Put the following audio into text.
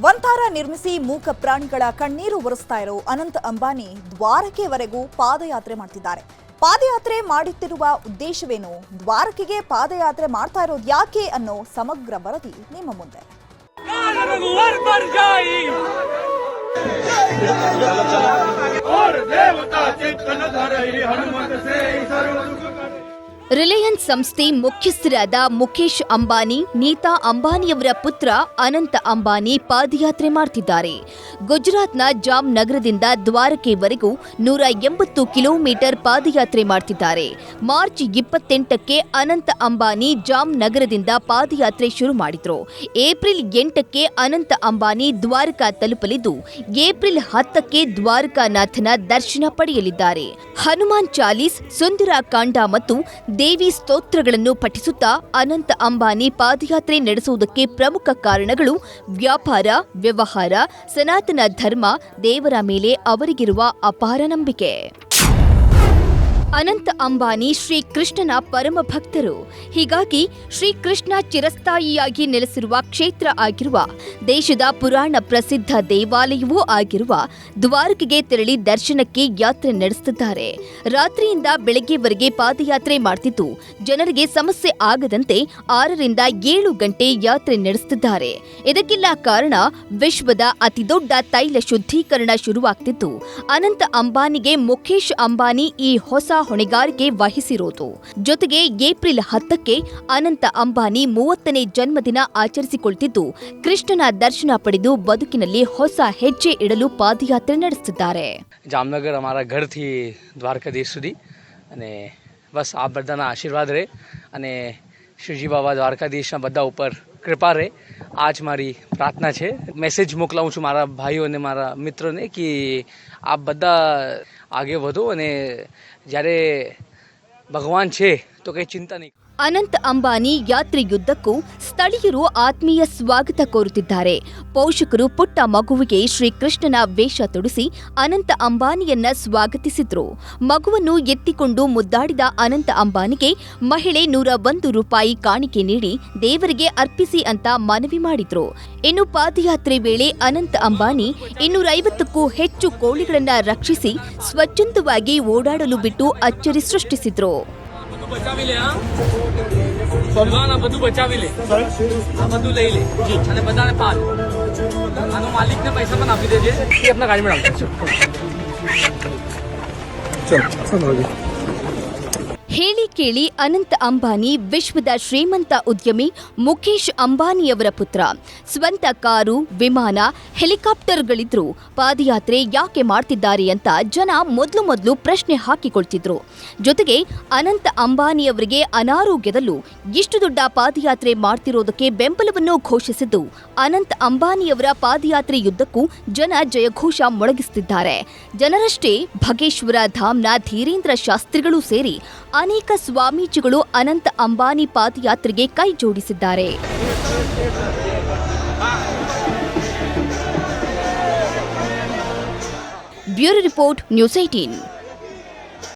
ವಂತಾರ ನಿರ್ಮಿಸಿ ಮೂಕ ಪ್ರಾಣಿಗಳ ಕಣ್ಣೀರು ಒರೆಸ್ತಾ ಇರೋ ಅನಂತ್ ಅಂಬಾನಿ ದ್ವಾರಕೆವರೆಗೂ ಪಾದಯಾತ್ರೆ ಮಾಡ್ತಿದ್ದಾರೆ. ಪಾದಯಾತ್ರೆ ಮಾಡುತ್ತಿರುವ ಉದ್ದೇಶವೇನು, ದ್ವಾರಕೆಗೆ ಪಾದಯಾತ್ರೆ ಮಾಡ್ತಾ ಇರೋದು ಯಾಕೆ ಅನ್ನೋ ಸಮಗ್ರ ವರದಿ ನಿಮ್ಮ ಮುಂದೆ. ರಿಲಯನ್ಸ್ ಸಂಸ್ಥೆ ಮುಖ್ಯಸ್ಥರಾದ ಮುಖೇಶ್ ಅಂಬಾನಿ, ನೀತಾ ಅಂಬಾನಿಯವರ ಪುತ್ರ ಅನಂತ್ ಅಂಬಾನಿ ಪಾದಯಾತ್ರೆ ಮಾಡ್ತಿದ್ದಾರೆ. ಗುಜರಾತ್ನ ಜಾಮ್ ನಗರದಿಂದ ದ್ವಾರಕೆವರೆಗೂ 180 ಕಿಲೋಮೀಟರ್ ಪಾದಯಾತ್ರೆ ಮಾಡ್ತಿದ್ದಾರೆ. ಮಾರ್ಚ್ 28ಕ್ಕೆ ಅನಂತ್ ಅಂಬಾನಿ ಜಾಮ್ ನಗರದಿಂದ ಪಾದಯಾತ್ರೆ ಶುರು ಮಾಡಿದ್ರು. ಏಪ್ರಿಲ್ 8ಕ್ಕೆ ಅನಂತ್ ಅಂಬಾನಿ ದ್ವಾರಕಾ ತಲುಪಲಿದ್ದು, ಏಪ್ರಿಲ್ 10ಕ್ಕೆ ದ್ವಾರಕಾನಾಥನ ದರ್ಶನ ಪಡೆಯಲಿದ್ದಾರೆ. ಹನುಮಾನ್ ಚಾಲೀಸ್, ಸುಂದರ ಕಾಂಡ ಮತ್ತು ದೇವಿ ಸ್ತೋತ್ರಗಳನ್ನು ಪಠಿಸುತ್ತಾ ಅನಂತ್ ಅಂಬಾನಿ ಪಾದಯಾತ್ರೆ ನಡೆಸುವುದಕ್ಕೆ ಪ್ರಮುಖ ಕಾರಣಗಳು ವ್ಯಾಪಾರ, ವ್ಯವಹಾರ, ಸನಾತನ ಧರ್ಮ, ದೇವರ ಮೇಲೆ ಅವರಿಗಿರುವ ಅಪಾರ ನಂಬಿಕೆ. ಅನಂತ್ ಅಂಬಾನಿ ಶ್ರೀಕೃಷ್ಣನ ಪರಮ ಭಕ್ತರು. ಹೀಗಾಗಿ ಶ್ರೀಕೃಷ್ಣ ಚಿರಸ್ಥಾಯಿಯಾಗಿ ನೆಲೆಸಿರುವ ಕ್ಷೇತ್ರ ಆಗಿರುವ, ದೇಶದ ಪುರಾಣ ಪ್ರಸಿದ್ಧ ದೇವಾಲಯವೂ ಆಗಿರುವ ದ್ವಾರಕೆಗೆ ತೆರಳಿ ದರ್ಶನಕ್ಕೆ ಯಾತ್ರೆ ನಡೆಸುತ್ತಿದ್ದಾರೆ. ರಾತ್ರಿಯಿಂದ ಬೆಳಗ್ಗೆವರೆಗೆ ಪಾದಯಾತ್ರೆ ಮಾಡ್ತಿದ್ದು, ಜನರಿಗೆ ಸಮಸ್ಯೆ ಆಗದಂತೆ 6ರಿಂದ 7 ಗಂಟೆ ಯಾತ್ರೆ ನಡೆಸುತ್ತಿದ್ದಾರೆ. ಇದಕ್ಕೆಲ್ಲ ಕಾರಣ ವಿಶ್ವದ ಅತಿದೊಡ್ಡ ತೈಲ ಶುದ್ಧೀಕರಣ ಶುರುವಾಗ್ತಿದ್ದು, ಅನಂತ್ ಅಂಬಾನಿಗೆ ಮುಖೇಶ್ ಅಂಬಾನಿ ಈ ಹೊಸ ಹೊಣೆಗಾರಿಕೆ ವಹಿಸಿರೋದು. ಜೊತೆಗೆ ಏಪ್ರಿಲ್ 10ಕ್ಕೆ ಅನಂತ್ ಅಂಬಾನಿ 30ನೇ ಜನ್ಮದಿನ ಆಚರಿಸಿಕೊಳ್ತಿದ್ದು, ಕೃಷ್ಣನ ದರ್ಶನ ಪಡೆದು ಬದುಕಿನಲ್ಲಿ ಹೊಸ ಹೆಜ್ಜೆ ಇಡಲು ಪಾದಯಾತ್ರೆ ನಡೆಸುತ್ತಿದ್ದಾರೆ. જામનગર અમારા ઘરથી દ્વારકાધીશ સુધી અને બસ આ બધાના આશીર્વાદ રહે અને શ્રીજી બાબા દ્વારકાધીશના બધા ઉપર કૃપા રહે, આ જ મારી પ્રાર્થના છે. મેસેજ મોકલાવું છું મારા ભાઈઓ અને મારા મિત્રોને કે આપ બધા આગે વધો અને જ્યારે ભગવાન છે તો કંઈ ચિંતા નહીં. ಅನಂತ್ ಅಂಬಾನಿ ಯಾತ್ರೆಯುದ್ದಕ್ಕೂ ಸ್ಥಳೀಯರು ಆತ್ಮೀಯ ಸ್ವಾಗತ ಕೋರುತ್ತಿದ್ದಾರೆ. ಪೋಷಕರು ಪುಟ್ಟ ಮಗುವಿಗೆ ಶ್ರೀಕೃಷ್ಣನ ವೇಷ ತೊಡಿಸಿ ಅನಂತ್ ಅಂಬಾನಿಯನ್ನ ಸ್ವಾಗತಿಸಿದ್ರು. ಮಗುವನ್ನು ಎತ್ತಿಕೊಂಡು ಮುದ್ದಾಡಿದ ಅನಂತ್ ಅಂಬಾನಿಗೆ ಮಹಿಳೆ 101 ರೂಪಾಯಿ ಕಾಣಿಕೆ ನೀಡಿ ದೇವರಿಗೆ ಅರ್ಪಿಸಿ ಅಂತ ಮನವಿ ಮಾಡಿದ್ರು. ಇನ್ನು ಪಾದಯಾತ್ರೆ ವೇಳೆ ಅನಂತ್ ಅಂಬಾನಿ 250ಕ್ಕೂ ಹೆಚ್ಚು ಕೋಳಿಗಳನ್ನ ರಕ್ಷಿಸಿ ಸ್ವಚ್ಛಂದವಾಗಿ ಓಡಾಡಲು ಬಿಟ್ಟು ಅಚ್ಚರಿ ಸೃಷ್ಟಿಸಿದ್ರು. બચાવી લે, હા ભગવાન આ બધું બચાવી લે, આ બધું લઈ લે અને બધાને પાલ. આનો માલિકને પૈસા પણ આપી દેજે. એ આપણા ગાડીમાં રાખજો. ચલો ಹೇಳಿ ಕೇಳಿ ಅನಂತ್ ಅಂಬಾನಿ ವಿಶ್ವದ ಶ್ರೀಮಂತ ಉದ್ಯಮಿ ಮುಖೇಶ್ ಅಂಬಾನಿಯವರ ಪುತ್ರ. ಸ್ವಂತ ಕಾರು, ವಿಮಾನ, ಹೆಲಿಕಾಪ್ಟರ್ಗಳಿದ್ರು ಪಾದಯಾತ್ರೆ ಯಾಕೆ ಮಾಡ್ತಿದ್ದಾರೆ ಅಂತ ಜನ ಮೊದಲು ಪ್ರಶ್ನೆ ಹಾಕಿಕೊಳ್ತಿದ್ರು. ಜೊತೆಗೆ ಅನಂತ್ ಅಂಬಾನಿಯವರಿಗೆ ಅನಾರೋಗ್ಯದಲ್ಲೂ ಇಷ್ಟು ದೊಡ್ಡ ಪಾದಯಾತ್ರೆ ಮಾಡ್ತಿರೋದಕ್ಕೆ ಬೆಂಬಲವನ್ನು ಘೋಷಿಸಿದ್ದು, ಅನಂತ್ ಅಂಬಾನಿಯವರ ಪಾದಯಾತ್ರೆಯುದ್ದಕ್ಕೂ ಜನ ಜಯಘೋಷ ಮೊಳಗಿಸುತ್ತಿದ್ದಾರೆ. ಜನರಷ್ಟೇ ಭಗೇಶ್ವರ ಧಾಮ್ನ ಧೀರೇಂದ್ರ ಶಾಸ್ತ್ರಿಗಳು ಸೇರಿ ಅನೇಕ ಸ್ವಾಮೀಜಿಗಳು ಅನಂತ್ ಅಂಬಾನಿ ಪಾದಯಾತ್ರೆಗೆ ಕೈ ಜೋಡಿಸಿದ್ದಾರೆ. Bureau report, news 18.